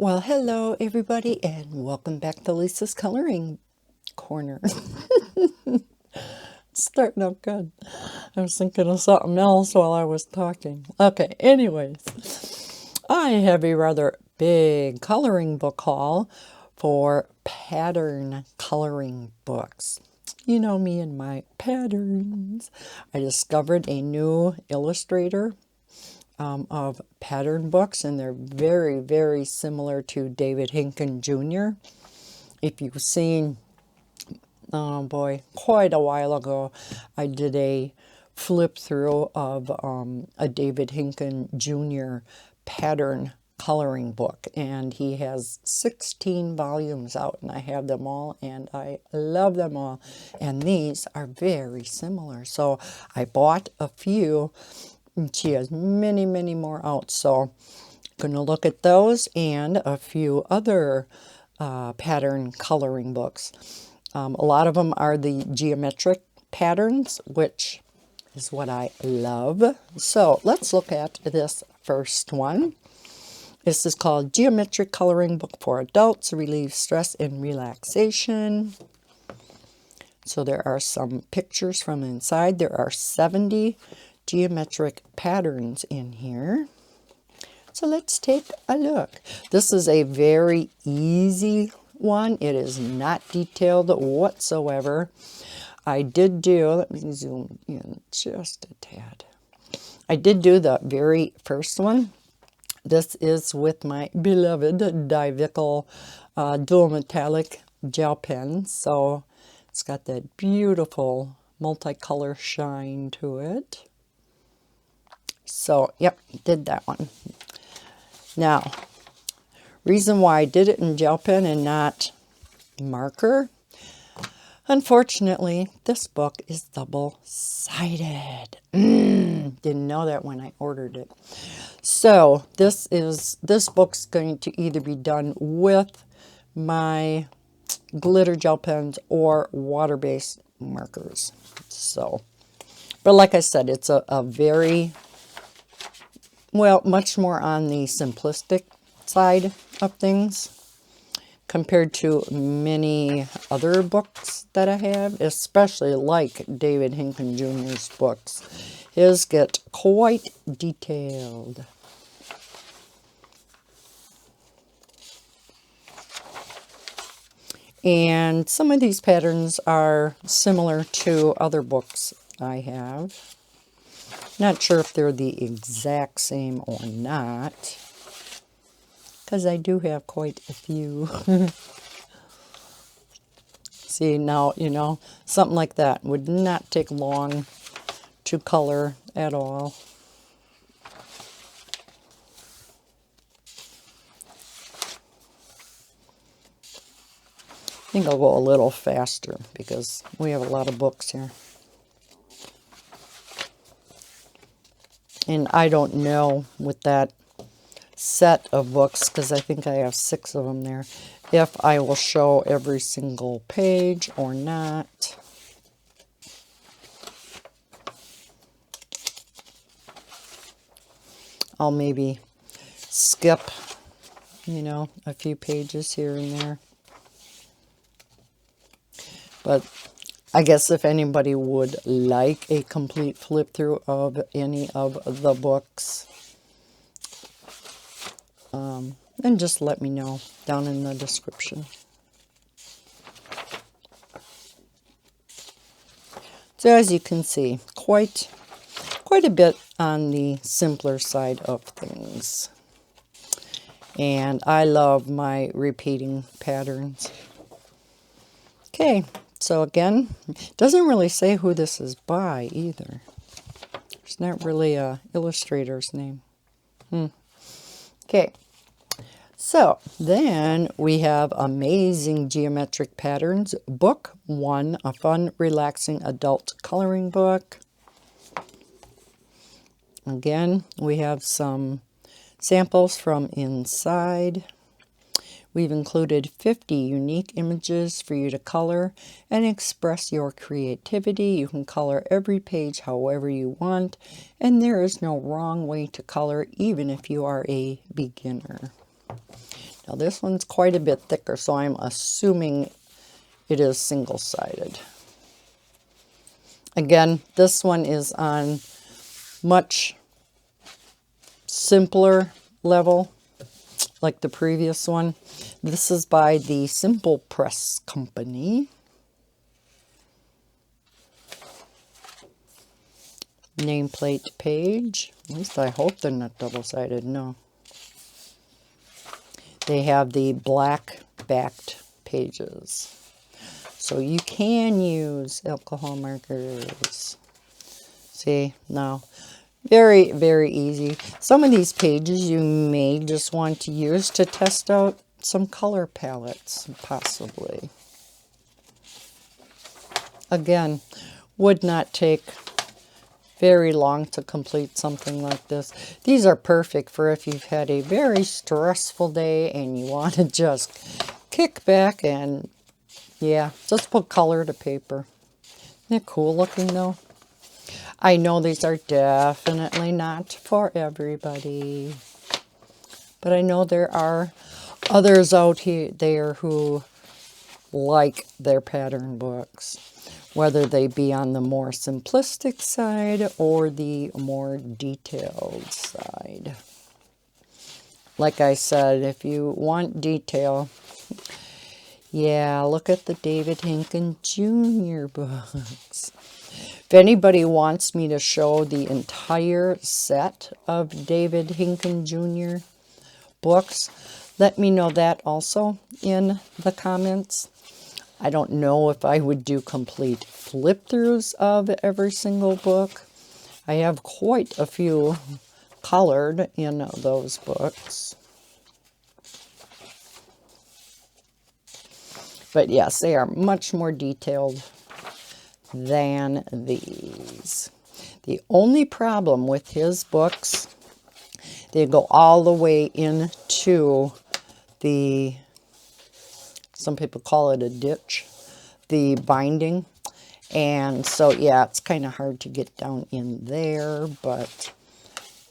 Well, hello everybody, and welcome back to Lisa's Coloring Corner. Starting out good. I was thinking of something else while I was talking. Okay, anyways, I have a rather big coloring book haul for pattern coloring books. You know me and my patterns. I discovered a new illustrator of pattern books, and they're very, very similar to David Hinken Jr. If you've seen, oh boy, quite a while ago, I did a flip through of a David Hinken Jr. pattern coloring book, and he has 16 volumes out, and I have them all, and I love them all, and these are very similar. So I bought a few. She has many, many more out. So I'm going to look at those and a few other pattern coloring books. A lot of them are the geometric patterns, which is what I love. So let's look at this first one. This is called Geometric Coloring Book for Adults, Relieve Stress and Relaxation. So there are some pictures from inside. There are 70 geometric patterns in here. So let's take a look. This is a very easy one. It is not detailed whatsoever. I did do, let me zoom in just a tad. I did do the very first one. This is with my beloved Divical dual metallic gel pen. So it's got that beautiful multicolor shine to it. So, yep, did that one. Now, reason why I did it in gel pen and not marker, unfortunately, this book is double-sided. Didn't know that when I ordered it. So, this book's going to either be done with my glitter gel pens or water-based markers. So, but like I said, it's a very, well, much more on the simplistic side of things compared to many other books that I have, especially like David Hinken Jr.'s books. His get quite detailed. And some of these patterns are similar to other books I have. Not sure if they're the exact same or not, because I do have quite a few. See, now, you know, something like that would not take long to color at all. I think I'll go a little faster because we have a lot of books here. And I don't know with that set of books, because I think I have 6 of them there, if I will show every single page or not. I'll maybe skip, you know, a few pages here and there. But I guess if anybody would like a complete flip through of any of the books, then just let me know down in the description. So as you can see, quite a bit on the simpler side of things. And I love my repeating patterns. Okay. So again, it doesn't really say who this is by either. There's not really a illustrator's name. Okay. So then we have Amazing Geometric Patterns, Book 1, a fun, relaxing adult coloring book. Again, we have some samples from inside. We've included 50 unique images for you to color and express your creativity. You can color every page however you want, and there is no wrong way to color, even if you are a beginner. Now this one's quite a bit thicker, so I'm assuming it is single-sided. Again, this one is on much simpler level, like the previous one. This is by the Simple Press Company. Nameplate page. At least I hope they're not double-sided. No. They have the black backed pages. So you can use alcohol markers. See, now, very, very easy. Some of these pages you may just want to use to test out some color palettes, possibly. Again, would not take very long to complete something like this. These are perfect for if you've had a very stressful day and you want to just kick back and, yeah, just put color to paper. Isn't it cool looking though? I know these are definitely not for everybody, but I know there are others out there who like their pattern books, whether they be on the more simplistic side or the more detailed side. Like I said, if you want detail, yeah, look at the David Hinken Jr. books. If anybody wants me to show the entire set of David Hinken Jr. books, let me know that also in the comments. I don't know if I would do complete flip-throughs of every single book. I have quite a few colored in those books. But yes, they are much more detailed than these. The only problem with his books, they go all the way into the, some people call it a ditch, the binding. And so, yeah, it's kind of hard to get down in there, but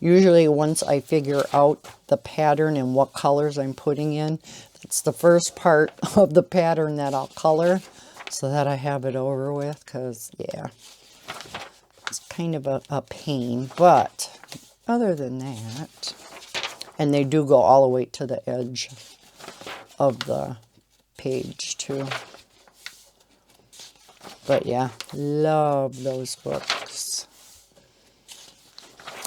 usually once I figure out the pattern and what colors I'm putting in, it's the first part of the pattern that I'll color so that I have it over with, because, yeah, it's kind of a pain. But other than that, and they do go all the way to the edge of the page, too. But, yeah, love those books.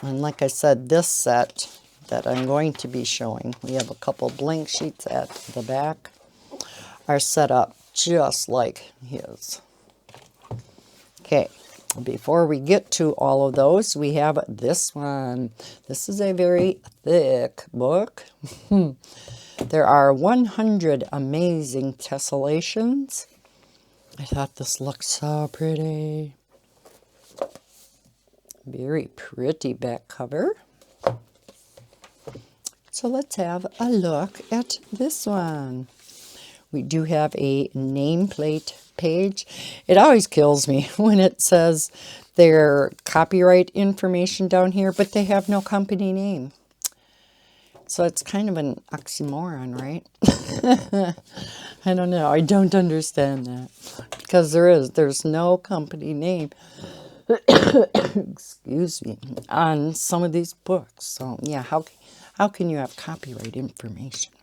And like I said, this set that I'm going to be showing, we have a couple blank sheets at the back, are set up just like his. Okay, before we get to all of those, we have this one. This is a very thick book. There are 100 amazing tessellations. I thought this looked so pretty. Very pretty back cover. So let's have a look at this one. We do have a nameplate page. It always kills me when it says their copyright information down here, but they have no company name. So it's kind of an oxymoron, right? I don't know. I don't understand that. Because there's no company name, excuse me, on some of these books. So yeah, how can you have copyright information?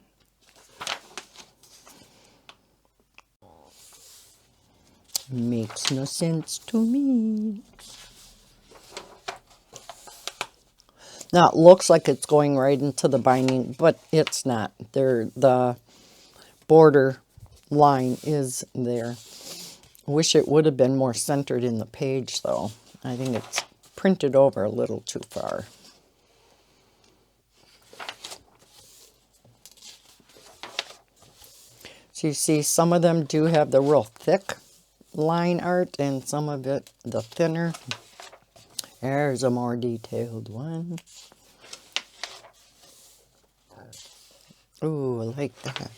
Makes no sense to me. Now it looks like it's going right into the binding, but it's not. The border line is there. I wish it would have been more centered in the page, though. I think it's printed over a little too far. So you see, some of them do have the real thick line art, and some of it the thinner. There's a more detailed one. Ooh, I like that.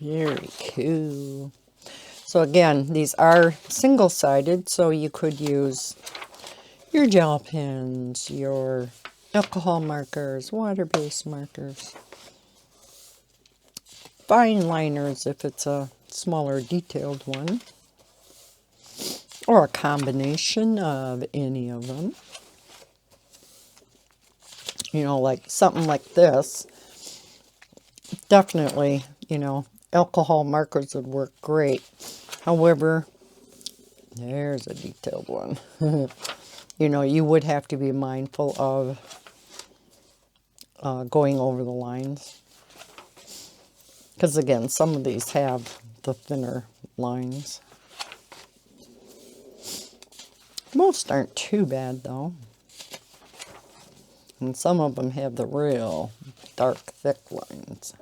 Very cool. So again, these are single-sided, so you could use your gel pens, your alcohol markers, water-based markers, fine liners if it's a smaller detailed one, or a combination of any of them. You know, like something like this, definitely, you know, alcohol markers would work great. However, there's a detailed one. You know, you would have to be mindful of going over the lines. Because again, some of these have the thinner lines. Most aren't too bad though. And some of them have the real dark, thick lines.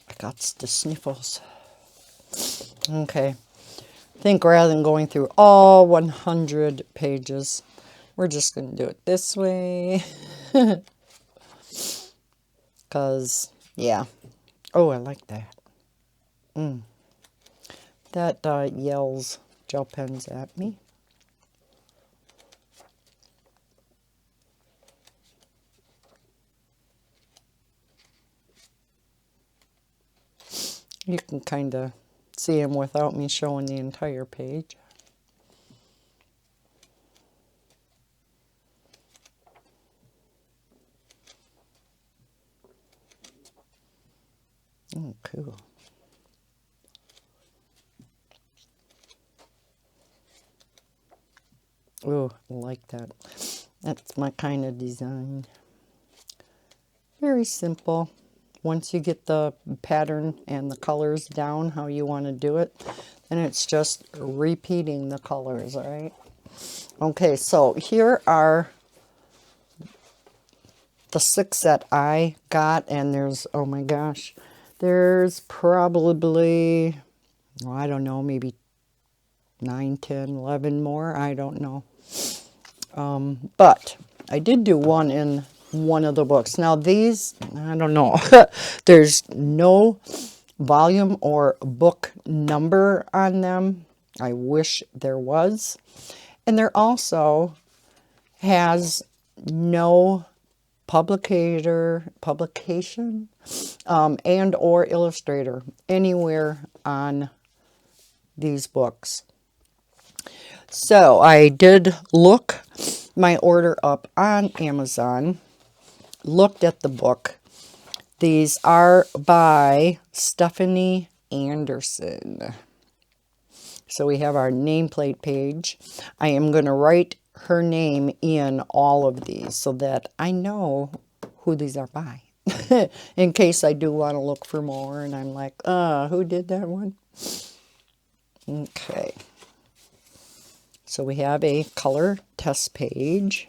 I got the sniffles. Okay. I think rather than going through all 100 pages, we're just going to do it this way. Because, yeah. Oh, I like that. That yells gel pens at me. You can kind of see them without me showing the entire page. Oh, cool. Oh, I like that. That's my kind of design. Very simple. Once you get the pattern and the colors down how you want to do it, then it's just repeating the colors, all right? Okay, so here are the 6 that I got, and there's, oh my gosh, there's probably, well, I don't know, maybe 9, 10, 11 more, I don't know. But I did do one in one of the books. Now these, I don't know, there's no volume or book number on them. I wish there was. And there also has no publication and or illustrator anywhere on these books. So I did look my order up on Amazon, looked at the book. These are by Stephanie Anderson. So we have our nameplate page. I am going to write her name in all of these so that I know who these are by. In case I do want to look for more and I'm like, who did that one? Okay. So we have a color test page.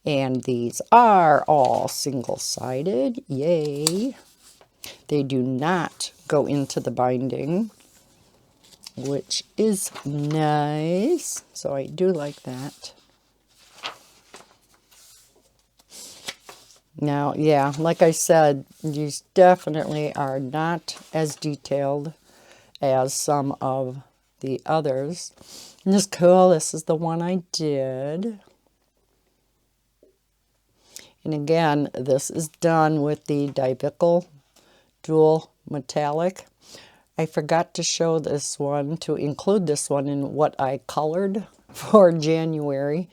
And these are all single-sided. Yay. They do not go into the binding, which is nice. So I do like that. Now, yeah, like I said, these definitely are not as detailed as some of the others. And this is cool. This is the one I did. And again, this is done with the Divical Dual Metallic. I forgot to show this one, to include this one in what I colored for January.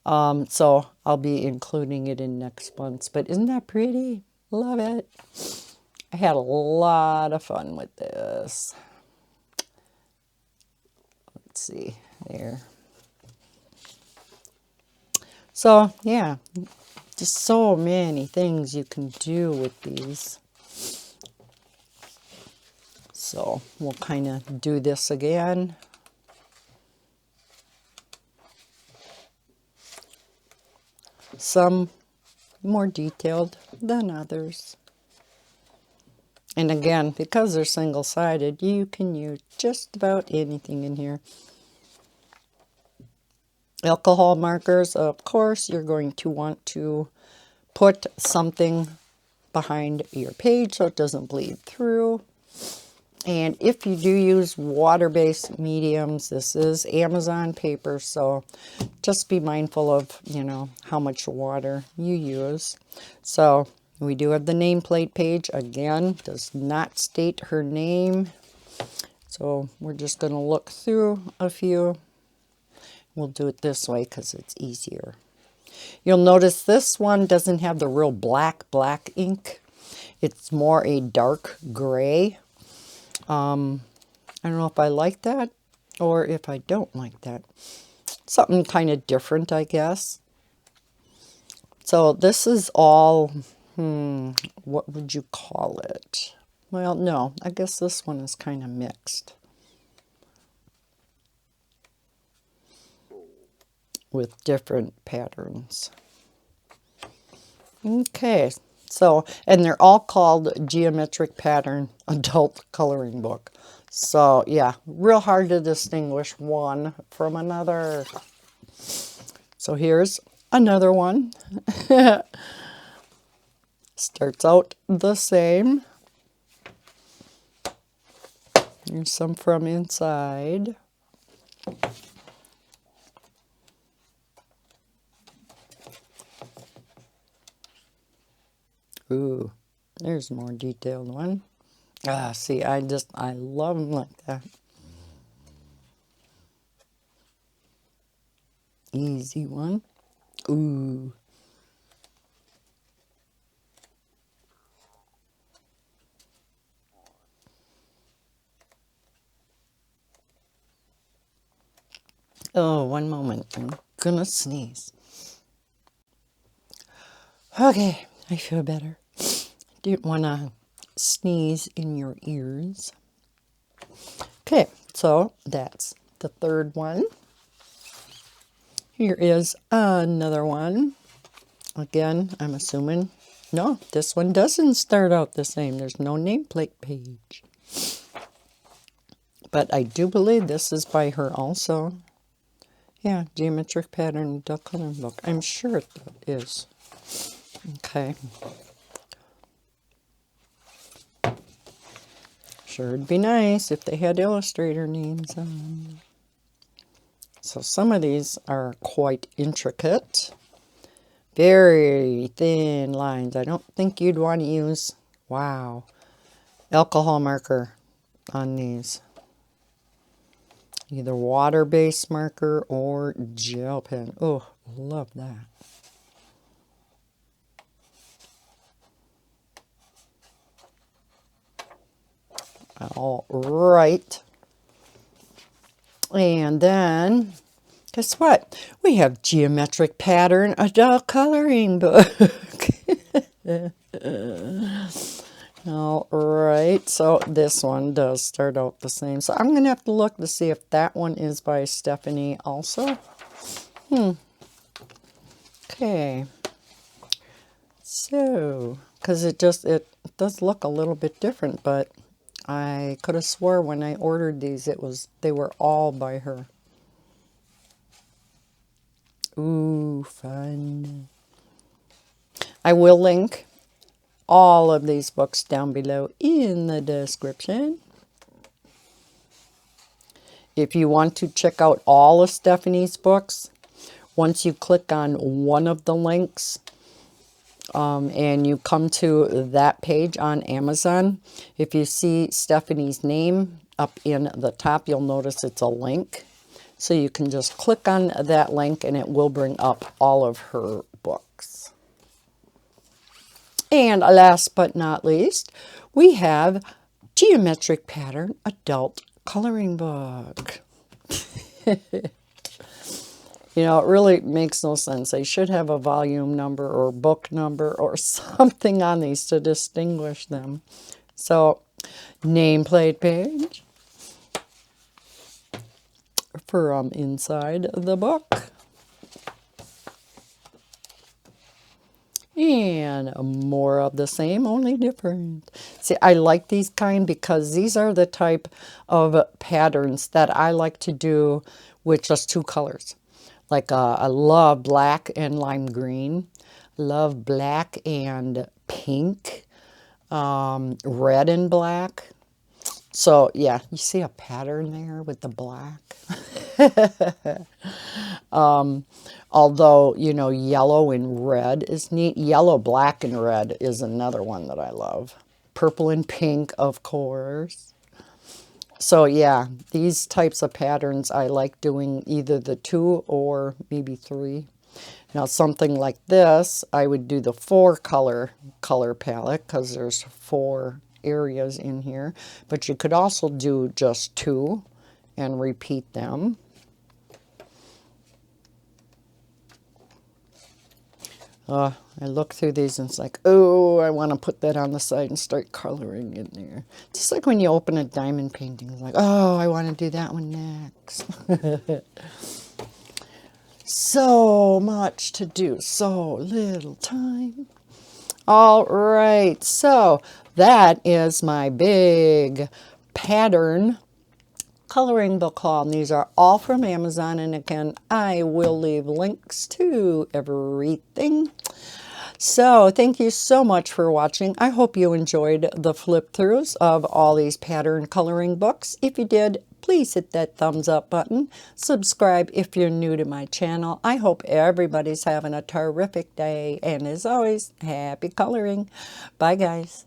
So I'll be including it in next month's. But isn't that pretty? Love it. I had a lot of fun with this. Let's see there. So yeah, just so many things you can do with these. So we'll kind of do this again. Some more detailed than others. And again, because they're single-sided, you can use just about anything in here. Alcohol markers, of course, you're going to want to put something behind your page so it doesn't bleed through. And if you do use water-based mediums, this is Amazon paper, so just be mindful of, you know, how much water you use. So we do have the nameplate page. Again, does not state her name. So we're just going to look through a few. We'll do it this way because it's easier. You'll notice this one doesn't have the real black ink. It's more a dark gray. I don't know if I like that or if I don't like that. Something kind of different, I guess. So this is all, what would you call it? Well, no, I guess this one is kind of mixed with different patterns. Okay, so, and they're all called Geometric Pattern Adult Coloring Book. So, yeah, real hard to distinguish one from another. So here's another one. Starts out the same. Here's some from inside. Ooh, there's a more detailed one. Ah, see, I love them like that. Easy one. Ooh. Oh, one moment. I'm gonna sneeze. Okay, I feel better. Didn't want to sneeze in your ears. Okay, so that's the third one. Here is another one. Again, I'm assuming, no, this one doesn't start out the same. There's no nameplate page. But I do believe this is by her also. Yeah, Geometric Pattern Adult Coloring Book. I'm sure it is. Okay. Sure it'd be nice if they had illustrator names on. So some of these are quite intricate. Very thin lines. I don't think you'd want to use, wow, alcohol marker on these. Either water-based marker or gel pen. Oh, love that. All right. And then, guess what? We have Geometric Pattern Adult Coloring Book. All right, so this one does start out the same. So I'm going to have to look to see if that one is by Stephanie also. Okay. So, because it does look a little bit different, but I could have swore when I ordered these they were all by her. Ooh, fun. I will link all of these books down below in the description. If you want to check out all of Stephanie's books, once you click on one of the links, and you come to that page on Amazon, if you see Stephanie's name up in the top, you'll notice it's a link. So you can just click on that link and it will bring up all of her books. And last but not least, we have Geometric Pattern Adult Coloring Book. You know, it really makes no sense. They should have a volume number or book number or something on these to distinguish them. So, nameplate page for inside the book. And more of the same, only different. See, I like these kind because these are the type of patterns that I like to do with just two colors. Like I love black and lime green, love black and pink, red and black. So yeah, you see a pattern there with the black. Although, you know, yellow and red is neat. Yellow, black, and red is another one that I love. Purple and pink, of course. So yeah, these types of patterns I like doing either the 2 or maybe 3. Now something like this, I would do the 4 color palette because there's 4 areas in here. But you could also do just 2 and repeat them. I look through these and it's like, oh, I want to put that on the side and start coloring in there. Just like when you open a diamond painting, it's like, oh, I want to do that one next. So much to do, so little time. All right, so that is my big pattern coloring book haul. And these are all from Amazon, and again, I will leave links to everything. So thank you so much for watching. I hope you enjoyed the flip throughs of all these pattern coloring books. If you did, please hit that thumbs up button. Subscribe if you're new to my channel. I hope everybody's having a terrific day, and as always, happy coloring. Bye guys.